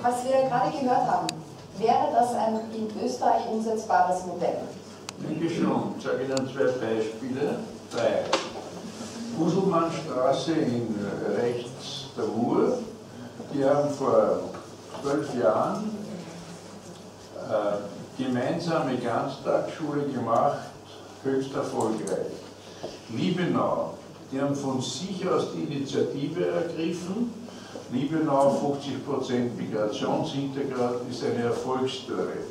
was wir gerade gehört haben, wäre das ein in Österreich umsetzbares Modell? Ich denke schon. Ich sage Ihnen zwei Beispiele. Uselmannstraße in rechts der Mur. Die haben vor 12 Jahren gemeinsame Ganztagsschule gemacht, höchst erfolgreich. Liebenau, die haben von sich aus die Initiative ergriffen. Liebenau 50% Migrationshintergrund ist eine Erfolgsstory.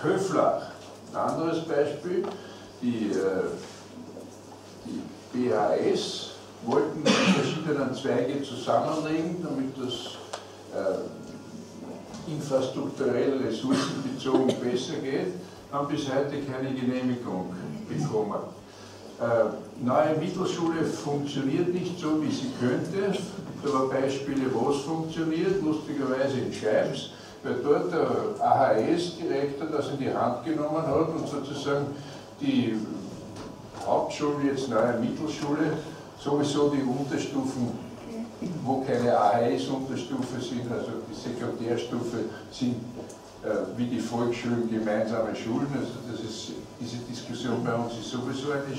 Köflach, ein anderes Beispiel, die BHS wollten die verschiedenen Zweige zusammenlegen, damit das infrastrukturell ressourcenbezogen besser geht, haben bis heute keine Genehmigung bekommen. Neue Mittelschule funktioniert nicht so, wie sie könnte. Da waren Beispiele, wo es funktioniert, lustigerweise in Scheibs, weil dort der AHS-Direktor das in die Hand genommen hat und sozusagen die Hauptschule, jetzt neue Mittelschule, sowieso die Unterstufen, wo keine AHS-Unterstufe sind, also die Sekundärstufe sind wie die Volksschulen gemeinsame Schulen. Also das ist, diese Diskussion bei uns ist sowieso eine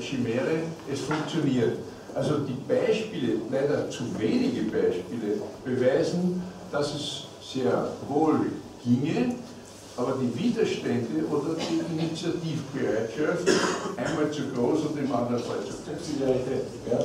Chimäre. Es funktioniert. Also die Beispiele, leider zu wenige Beispiele, beweisen, dass es sehr wohl ginge, aber die Widerstände oder die Initiativbereitschaft einmal zu groß und im anderen Fall zu klein.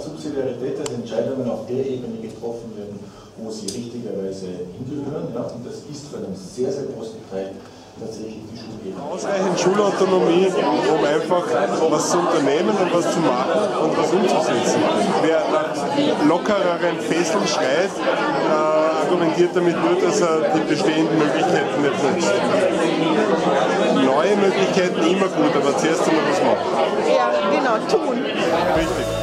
Subsidiarität, dass Entscheidungen auf der Ebene getroffen werden, wo sie richtigerweise hingehören. Ja, und das ist für einen sehr, sehr großen Teil tatsächlich die Schulebene. Ausreichend Schulautonomie, um einfach was zu unternehmen und was zu machen und was umzusetzen. Wer nach lockereren Fesseln schreit, argumentiert damit nur, dass er die bestehenden Möglichkeiten nicht nutzt. Neue Möglichkeiten immer gut, aber zuerst einmal was machen. Ja, genau, tun. Richtig.